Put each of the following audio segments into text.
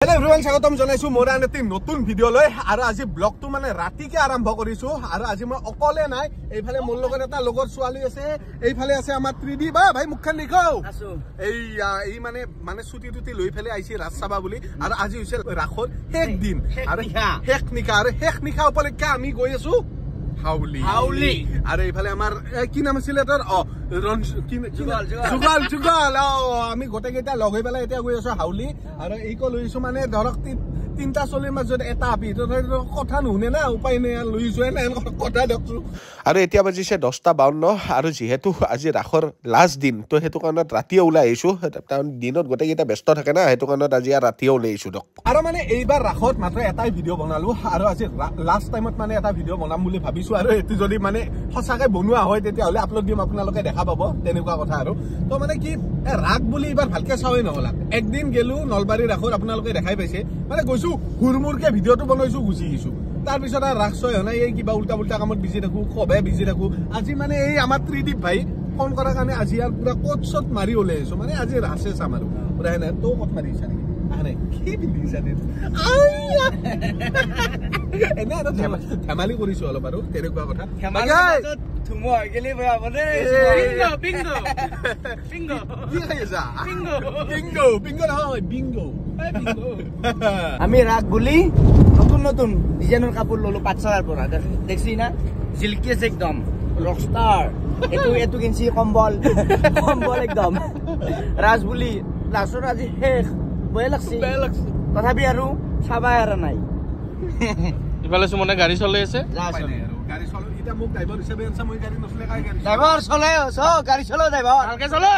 Hello everyone, স্বাগতম জনাইছো মোৰ আনটি নতুন ভিডিও লৈ আৰু আজি ব্লগটো মানে ৰাতিকে আৰম্ভ কৰিছো আৰু আজি মই অকলে নাই এইফালে মোৰ লগত এটা লগৰ ছোৱালী আছে এইফালে আছে আমাৰ 3D বা ভাই মুখখন লিখাও আছো এই মানে ছুটি লৈ ফেলে আইছি ৰাজসাবা বুলি আৰু আজি হৈছে ৰাখৰ শেষ দিন আৰু শেষ নিখা উপলক্ষে আমি গৈ আছো হাউলি আৰু এইফালে আমাৰ কি নাম আছিল এটাৰ যুগল আমি গোটেইকেইটা লগ হৈ পেলাই এতিয়া গৈ আছো হাউলি আৰু এইকো লৈছো মানে ধৰক তিনটা চলিৰ মাজত এটা আপি কথা নুশুনে না উপায় নাই লৈছো না কথা দেখছো আৰু এতিয়া বাজিছে 10:52 আৰু যেহেতু আজি ৰাখৰ লাষ্ট দিন তো হেতু কাৰণত ৰাতিয়ে ওলাই আহিছো কাৰণ দিনত গোটেইকেইটা ব্যস্ত থাকে না হেতু কাৰণত আজি ৰাতিয়ে ওলাই আহিছো দক আৰু মানে এইবাৰ ৰাখত মাত্ৰ এটাই ভিডিও বনালো আৰু আজি লাষ্ট টাইমত মানে এটা ভিডিও বনাম বুলি ভাবিছো আৰু এটো যদি মানে সঁচাকে বনোৱা হয় তেতিয়া হলে আপলোড দিম আপোনালোকে দেখা পাব তেনেকুৱা কথা আৰু তো মানে কি ৰাগ বুলি এবাৰ ভালকে চাওই নহলা একদিন গেলু নলবাৰী ৰাখৰ আপোনালোকে দেখাই পাইছে মানে গৈছো হুৰমুৰকে ভিডিওটো বনাইছো গুছি গিছো তাৰ পিছত ৰাগ ছয় হনা এই কিবা উল্টা কামত বিজি থাকো খবে বিজি থাকো আজি মানে এই আমাৰ 3D ভাই ফোন কৰাৰ কাৰণে আজি আৰু পুৰা কোটছত মাৰি ওলাইছো মানে আজি ৰাছে চামাৰো পুৰা হেনে তো কত মাৰিছা নেকি আনে কি দিছা নে এনে এটা ধেমালি কৰিছো অলপ আৰু তেনেকুৱা কথা Tumo geli bhai abone bingo কি খাইছা bingo নহয় bingo আমি রাগ বলি নতুন ডিজাইনৰ কাপোৰ ললো পাটছাৰ পৰা দেখছি না জিলকেছ একদম ৰকস্টাৰ এটো কিনছি কম্বল একদম ৰাজ বুলি লাষ্টৰ আজি শেষ বেয়া লাগছি তথাপি আৰু চাবা আৰু নাই ইফালে সুমনে গাড়ী চলাই আছে গাড়ী চলো এটা মোক ড্ৰাইভাৰ হিচাপে আনছা মই গাড়ী নচলে কাই গাড়ী ড্ৰাইভাৰ চলাই গাড়ী চলো ড্ৰাইভাৰ ভালকে চলো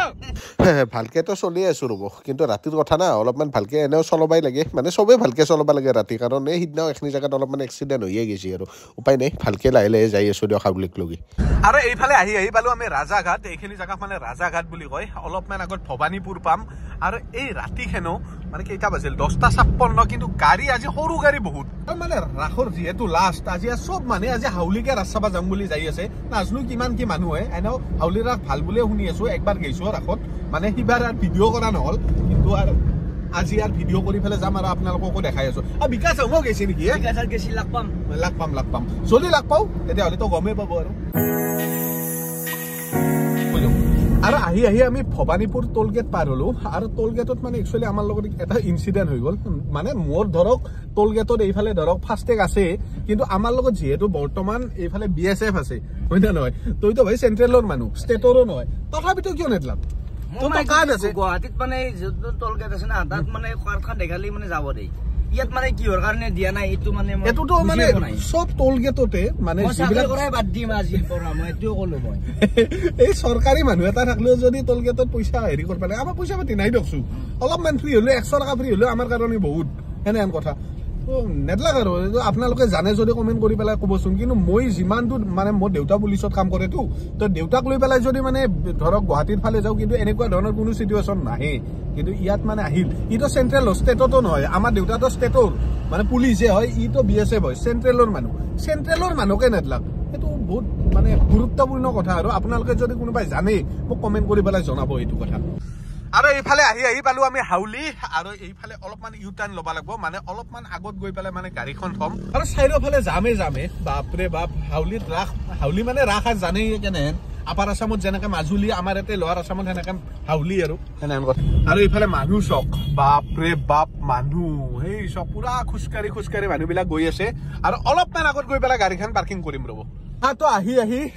ভালকে তো চলি আছো ৰব কিন্তু ৰাতিৰ কথা না অলপমান ভালকে এনেও চলবাই লাগে মানে সবে ভালকে চলবা লাগে ৰাতি কাৰণ এই সিদিনাও এখনি জায়গাত অলপমান এক্সিডেন্ট হৈয়ে গৈছে আৰু উপায় নাই ভালকে লাহে যাই আছো দিয়ক হাউলিক লগি আৰু এইফালে আহি পালো আমি ৰাজাঘাট এইখিনি জায়গা মানে ৰাজাঘাট বুলি কয় অলপমান আগত ভবানীপুৰ পাম আৰু এই ৰাতিখেনো মানে কেইটা বাজিল 10:56 কিন্তু গাড়ী আজি সৰু গাড়ী বহুত মানে ৰাখৰ যিহেতু লাষ্ট আজি সব মানে আজি হাউলিকে ৰাস্তাবা যাম বুলি যাই আছে নাজনো কিমান কি মানুহ হয় এনেও হাউলিৰ ৰাখ ভাল বুলিয়ে শুনি আছো একবাৰ গৈছো ৰাখত মানে সিবাৰ আৰ ভিডিও কৰা নহল কিন্তু আৰ আজি আৰ ভিডিও কৰি ফেলে যাম আৰু আপোনালোককো দেখাই আছো আৰু বিকাশ হ'ব গৈছে নেকি বিকাশত গেছি লাগ পাম চলি লাগ পাও তেতিয়া হলে তো গমে পাব আৰু আহি আমি ভবানীপুৰ টোল গেট পাৰ হলো আৰু টোল গেটত মানে একচুয়ালি আমাৰ লগত এটা ইনসিডেন্ট হৈ গল মানে মোৰ ধৰক টোল গেটত এইফালে ধৰক ফাস্টেগ আছে কিন্তু আমাৰ লগত যেহেতু বৰ্তমান এইফালে BSF আছে হয় না নহয় তই তো ভাই সেন্ট্ৰেলৰ মানুহ ষ্টেটৰো নহয় তথাপিতো কিয় নেদলাম গুৱাহাটীত মানে টোল গেট আছে না তাত মানে কাৰখান দেখালি মানে যাব দেই ইয়াত মানে কিহৰ কাৰণে দিয়া নাই এটো মানে সব টোল গেটতে মানে যিবিলাক কৰাই বাদ দিম আজি পৰা মই এটো কলো মই এই সৰকাৰি মানুহ এটা থাকলেও যদি টোল গেটত পইচা হেৰি কৰ পালে আমাৰ পইচা পাতি নাই দেখছো অলপমান ফ্ৰী হলে 100 টাকা ফ্ৰী হলে আমাৰ কাৰণে বহুত এনে কথা নেদলাক আৰু আপোনালোকে জানে যদি কমেন্ট কৰি পেলাই কবচোন কিন্তু মই যিমান দূৰ মানে মোৰ দেউতা পুলিচত কাম কৰে তো দেউতাক লৈ পেলাই যদি মানে ধৰক গুৱাহাটীৰ ফালে যাও কিন্তু এনেকুৱা ধৰণৰ কোনো সিচুৱেশন নাহে কিন্তু ইয়াত মানে আহিল ইটো সেন্ট্ৰেল ষ্টেটতো নহয় আমাৰ দেউতাটো ষ্টেটৰ মানে পুলিচে হয় ইটো BSF হয় সেন্ট্ৰেলৰ মানুহকে নেদলাক এটো বহুত মানে গুৰুত্বপূৰ্ণ কথা আৰু আপোনালোকে যদি কোনোবাই জানে মোক কমেন্ট কৰি পেলাই জনাব এইটো কথা আৰু এইফালে আহি পালো আমি হাউলি আৰু এইফালে অলপমান ইউ টাৰ্ণ লবা লাগব মানে অলপমান আগত গৈ পেলাই মানে গাড়ীখন থম আৰু চাইডৰ ফালে জামে বাপৰে বাপ হাউলি মানে ৰাখ আৰ জানেই কেনে আপাৰ আসামত যেনেকে মাজুলী আমাৰ এতে লোৱাৰ আসামত সেনেকে হাউলি আৰু সেনেন কথা আৰু এইফালে মানুহ চক বাপৰে বাপ মানুহ সেই চক পুৰা খুচকাৰি মানুহবিলাক গৈ আছে আৰু অলপমান আগত গৈ পেলাই গাড়ীখন পাৰ্কিং কৰিম ৰব তো আহি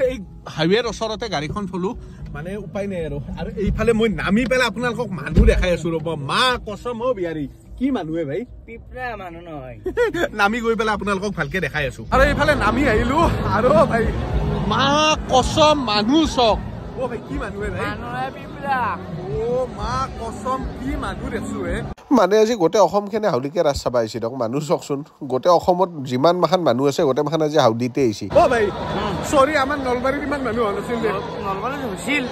এই হাইৱেৰ ওচৰতে গাড়ীখন থলো মানে উপায় নাই আৰু এইফালে মই নামি পেলাই আপোনালোকক মানুহ দেখাই আছো ৰব মা কসম বিয়াৰী কি মানুহে ভাই পিপৰা মানুহ নহয় নামি গৈ পেলাই আপোনালোকক ভালকে দেখাই আছো আৰু এইফালে নামি আহিলো আৰু ভাই মা কসম মানুহ চক ও ভাই কি মানুহে ভাই মানুহে পিপৰা ও মা কসম কি মানুহ দেখছো মানে আজি গোটেই অসমখনে হাউলিকে ৰাস্তা পাইছি দক মানুহ চকচোন গোটেই অসমত যিমান মাখান মানুহ আছে গোটেই মাখান আজি হাউলিতে আহিছি ও ভাই সরি আমার নলবাৰীত ইমান মানুহ হলছিল নলবাৰীত হৈছিল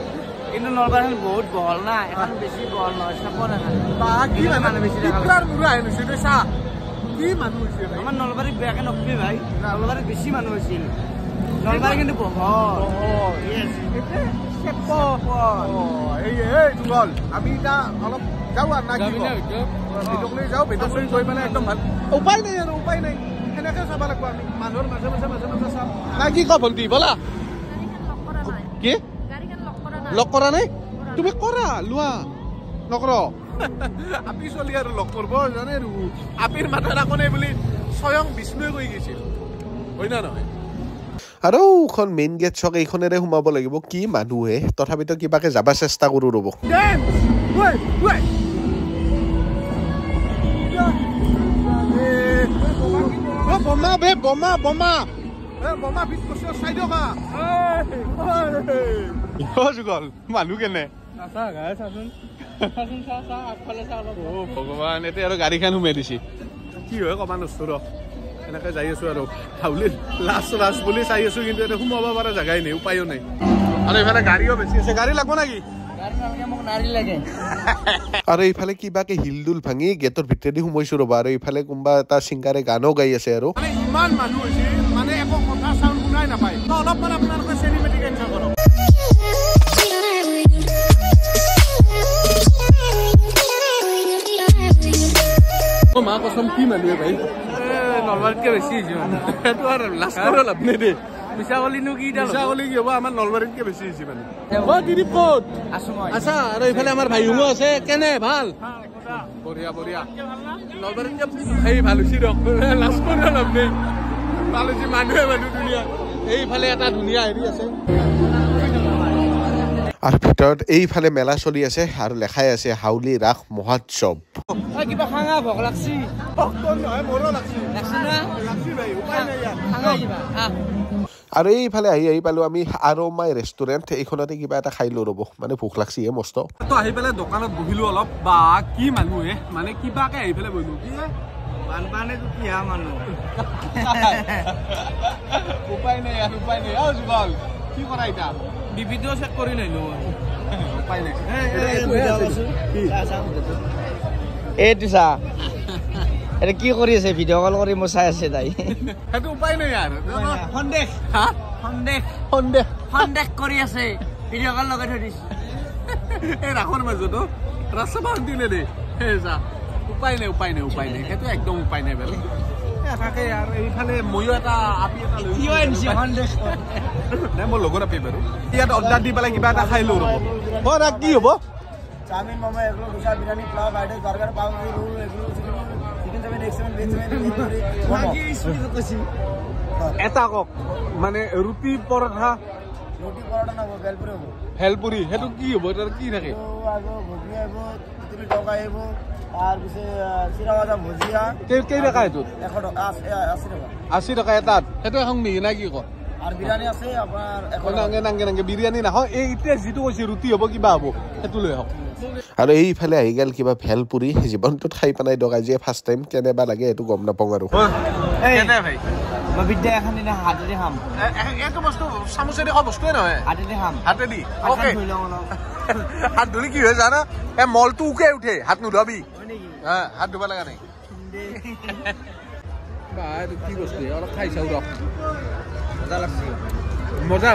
কিন্তু নলবাৰীত বহুত বহল না এখন বেছি বহল নহয় চাপৰ এখন কি মানুহ বেছি পিপৰাৰ মুৰা আহিছিল চা কি মানুহ হৈছে ভাই আমাৰ নলবাৰীত বেয়াকে নকবি ভাই নলবাৰীত বেছি মানুহ হৈছিল নলবাৰী কিন্তু বহল ইয়েস এই যুগল আমি এটা অলপ যাও আর না কি ভিতক লৈ যাও ভিতক লৈ গৈ পেলাই একদম ভাল উপায় নাই আৰু উপায় নাই এনেকে চাব লাগিব আমি মানুহৰ মাজে মাজে মাজে মাজে চাম না কি ক ভন্টি বলা কি লক কৰা নাই তুমি কৰা লোৱা নকৰ আপি চলি আৰু লক কৰিব জানে আৰু আপিৰ মাথা ৰাখনে বুলি স্বয়ং বিষ্ণুৱে কৈ গৈছিল হয় না নহয় আৰু খন মেইন গেট চক এইখনেৰে সোমাব লাগিব কি মানুহে তথাপিতো কিবাকে যাব চেষ্টা কৰো ৰব বোমা বে বোমা বোমা বোমা বিট কৰছ চাইড কা যুগল মানুহ কেনে ভগৱান এতিয়া আৰু গাড়ীখন সোমাই দিছে কি হয় কমা নষ্ট ৰ এনেকে যাই আছো আৰু হাউলি লাষ্ট বুলি চাই আছো কিন্তু এটা সোমাব পৰা জাগাই নাই উপায়ো নাই আৰু এইফালে গাড়ীও বেছি আছে গাড়ী লাগব নাকি আৰু এইফালে কিবাকে হিলদুল ভাঙি গেটৰ ভিতৰেদি সোমাইছো ৰবা আৰু এইফালে কোনোবা এটা ছিংগাৰে গানো গাই আছে আৰু ইমান মানুহ হৈছে মানে একো কথা চাউণ্ড শুনাই নাপায় অলপমান আপোনালোকে চিনেমেটিক এনজয় কৰক মা কসম কি মানিয়ে ভাই নলবাৰীতকে বেছি হৈছে সেইটো আৰু লাষ্টৰ লাভনে দে মিছাগলিনো কি মিছাগলি কি হ'ব আমাৰ নলবাৰীতকে বেছি হৈছে মানে দিদি ক'ত আছা আৰু এইফালে আমাৰ ভাইহুঙো আছে কেনে ভাল বঢ়িয়া বঢ়িয়া নলবাৰীতকে সেই ভাল হৈছে ৰক লাষ্টৰ লাভনে ভাল হৈছে মানুহে মানুহ ধুনীয়া এইফালে এটা ধুনীয়া হেৰি আছে আৰু ভিতৰত এইফালে মেলা চলি আছে আৰু লেখাই আছে হাউলি ৰাস মহোৎসৱ কিবা খাঙা ভোক লাগছি আৰু এইফালে আহি পালো আমি আৰমাই ৰেষ্টুৰেণ্ট এইখনতে কিবা এটা খাই লো ৰব মানে ভোক লাগছি হে মস্ত তো আহি পেলাই দোকানত বহিলো অলপ বা কি মানুহে মানে কিবাকে আহি পেলাই বহিলো কি বানপানে তো কি হা মানুহ উপায় নাই আৰু উপায় নাই আও যুগল কি কৰা এটা ভিডিঅ' চেক কৰি নাই উপায় নাই এইটো চা এটা কি কৰি আছে ভিডিঅ' কল কৰি মই চাই আছে তাই সেইটো উপায় নাই আৰু সন্দেহ সন্দেহ সন্দেহ সন্দেহ কৰি আছে ভিডিঅ' কল লগাই থৈ দিছে এই ৰাসৰ মাজতো ৰাস্তা বান্ধি নে দে যা উপায় নাই উপায় নাই উপায় নাই সেইটো একদম উপায় নাই বাৰু থাকে আৰু এইফালে ময়ো এটা আপি এটা লৈ নাই মোৰ লগত আপি বাৰু ইয়াত অৰ্ডাৰ দি পেলাই কিবা এটা খাই লওঁ ৰ'ব কি হ'ব চাওমিন মমো এগুলো dosa biryani pulao fried rice burger পাউরুটি রোল এগুলো chicken chowmein egg chowmein veg chowmein এটা কক মানে ৰুটি পৰঠা না ভেলপুরি হবো ভেলপুরি সেইটো কি হ'ব এটা কি থাকে ঘুগনি আহিব তিতিলি টকা আহিব আর পিছে চিৰা ভাজা ভুজিয়া কেই টকা এইটো 80 টকা এটাত সেইটো এখন নেকি না কি ক আর বিরিয়ানি আছে আপনার নাংগে নাংগে নাংগে বিরিয়ানি নহয় এই এতিয়া যিটো কৈছে ৰুটি হ'ব কিবা হ'ব সেইটো লৈ আহক আৰু এইফালে আহি গেল কিবা ভেলপুৰি জীৱনটোত খাই পেলাই দগাই যে ফাৰ্ষ্ট টাইম কেনেবা লাগে এইটো গম নাপাওঁ আৰু কেনে ভাই মই বিদ্যা এখন দিনা হাতেদি খাম এইটো বস্তু চামুচেদি খোৱা বস্তুৱে নহয় হাতেদি খাম হাতেদি ওকে হাত ধুলি কি হয় জানা এই মলটো উকে উঠে হাত নুধুবি হাত ধুব লগা নাই বা এইটো কি বস্তু অলপ খাই চাওঁ ৰখ মজা লাগছে মজা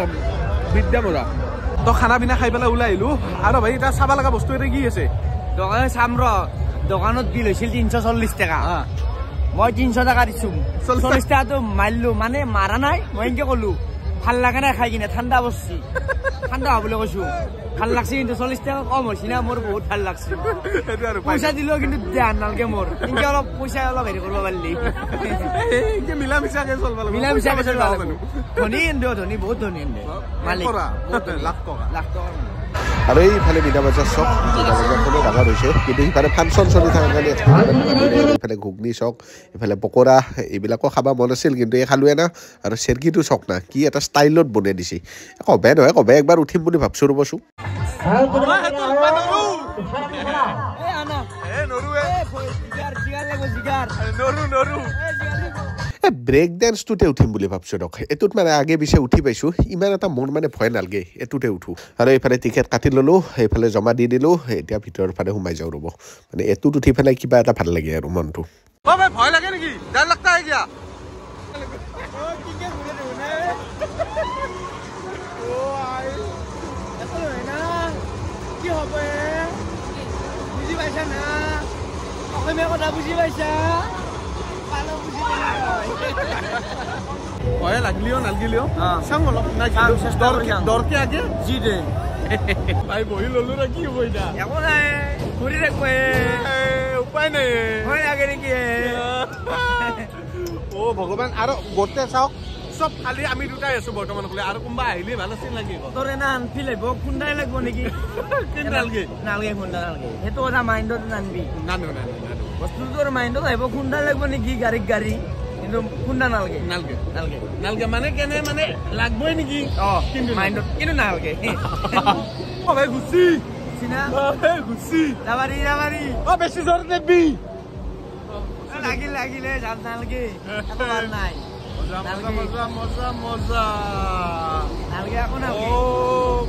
বিদ্যা মজা তো খানা পিনা খাই পেলাই ওলাই আহিলো আৰু ভাই এটা চাব লগা বস্তু এটা কি আছে দোকানে চাম ৰ দোকানত বিল হৈছিল 340 টাকা মই 300 টাকা দিছো 40 টাকাটো মাৰিলো মানে মাৰা নাই মই এনেকে কলো ভাল লাগে না খাই কিনে ঠাণ্ডা বস্তু ঠাণ্ডা হবলৈ কৈছো ভাল লাগছে কিন্তু 40 টাকা কম হৈছে না মোৰ বহুত ভাল লাগছে পইচা দিলো কিন্তু ধ্যান নালগে মোৰ এনেকে অলপ পইচা অলপ হেৰি কৰিব পাৰিলি এই মিলা মিছাকে চলব লাগিব মিলা মিছাকে চলব লাগিব ধনী এন্দো ধনী বহুত ধনী এন্দো মালিক লাখ টকা আৰু এইফালে বিনা বজাৰ চক বিনা বজাৰখনো ডাঙৰ হৈছে কিন্তু সিফালে ফাংচন চলি থকা কাৰণে এইফালে ঘুগনি চক এইফালে পকৰা এইবিলাকো খাব মন আছিল কিন্তু এই খালোৱে না আৰু চেৰকিটো চক না কি এটা ষ্টাইলত বনাই দিছে কবে নহয় কবে একবাৰ উঠিম বুলি ভাবছো ৰ'বচোন ব্ৰেক ডেন্সটোতে উঠিম বুলি ভাবছো ৰখ এইটোত মানে আগে পিছে উঠি পাইছো ইমান এটা মোৰ মানে ভয় নালাগে এইটোতে উঠো আৰু এইফালে টিকেট কাটি ললো এইফালে জমা দি দিলো এতিয়া ভিতৰৰ ফালে সোমাই যাওঁ ৰ'ব মানে এইটোত উঠি পেলাই কিবা এটা ভাল লাগে আৰু মনটো ভয় লাগে নেকি ডৰ লাগতা হে কিয়া বুজি পাইছা না অসমীয়া কথা বুজি পাইছা পালো বুজি হয় লাগলিও নালগিলিও চাং অলপ নাই দৰকে আগে জি দে ভাই বহি ললো না কি হব এটা একো নাই ঘূৰি থাকব উপায় নাই হয় আগে নেকি ও ভগৱান আৰু গোটে চাওক সব খালি আমি দুটাই আছো বৰ্তমান কলে আৰু কোনবা আহিলে ভাল আছিল লাগি তোৰে না আনফি লাগিব খুন্দাই লাগিব নেকি নালগে নালগে খুন্দা নালগে সেইটো কথা মাইণ্ডত নানবি নানো বস্তু তোৰ মাইণ্ডত আহিব খুন্দা লাগিব নেকি গাড়ী কিন্তু খুন্দা নালগে নালগে নালগে মানে কেনে মানে লাগবই নেকি কিন্তু মাইণ্ডত কিন্তু নালগে ও ভাই গুচি চিনা গুচি যাবাৰি বেছি জোৰ নেবি লাগিলে যাম নালগে একো ভাল নাই মজা নালগে একো নালগে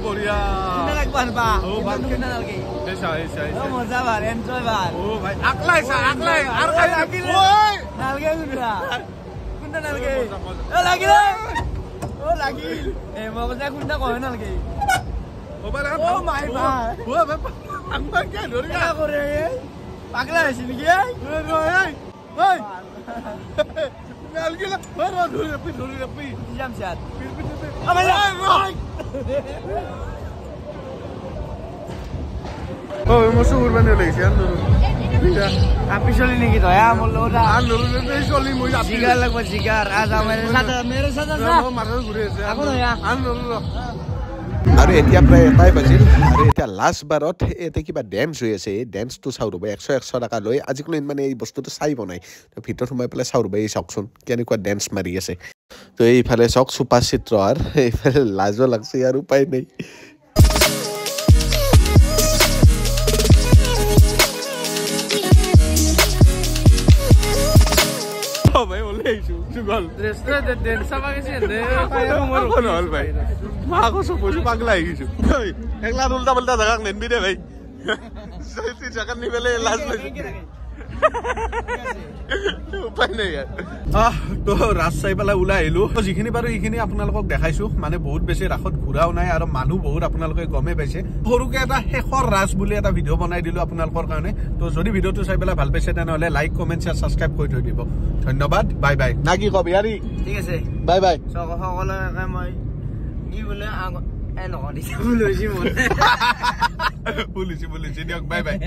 বঢ়িয়া খুন্দা লাগব আনবা খুন্দা নালগে মজা ভাল এনজয় ভাল ভাই আকলাই আৰু লাগিলে নালগে খুন্দা নালগে লাগিল মই কৈছে খুন্দা কয় নালগে মাই কৰে পাগলা হৈছে নেকি যাম চাত মস্ত কুৰবানি লাগিছে আপনি চলি নেকি দয়া মোৰ লগত চলি মই জিগাৰ লাগব জিগাৰ আজ মেৰে সাথে মাথাত ঘূৰি আছে আকৌ দয়া আৰু এতিয়া প্ৰায় এটাই বাজিল আৰু এতিয়া লাষ্ট বাৰত এতিয়া কিবা ডেন্স হৈ আছে এই ডেন্সটো চাওঁ ৰ'ব 100 টকা লৈ আজিকালি মানে এই বস্তুটো চাই বনাই তো ভিতৰত সোমাই পেলাই চাওঁ ৰ'ব এই চাওকচোন কেনেকুৱা ডেন্স মাৰি আছে তো এইফালে চাওক চুপা চিত্ৰ আৰু এইফালে লাজো লাগছে আৰু উপায় নাই ভাই ওলাইছো চুগল ৰেষ্টুৰেণ্ট ডেন্স চাবা গৈছে দে নহল ভাই মাকো চুপছো পাগলা হৈ গৈছো একলা উল্টা পাল্টা জাগাক নেনবি দে ভাই জাগাত নিবেলে লাজ লৈছে উপায় নাই তো ৰাজ চাই পেলাই ওলাই আহিলো যিখিনি বাৰু এইখিনি আপোনালোকক দেখাইছো মানে বহুত বেছি ৰাসত ঘূৰাও নাই আৰু মানুহ বহুত আপোনালোকে গমেই পাইছে সৰুকে এটা শেষৰ ৰাজ বুলি এটা ভিডিঅ' বনাই দিলো আপোনালোকৰ কাৰণে তো যদি ভিডিঅ'টো চাই পেলাই ভাল পাইছে তেনেহ'লে লাইক কমেণ্ট শ্বেয়াৰ ছাবস্ক্ৰাইব কৰি থৈ দিব ধন্যবাদ বাই বাই না কি কবি আৰি ঠিক আছে বাই বাই সকলোকে মই কি বোলে নকওঁ বুলিছি বুলিছি দিয়ক বাই বাই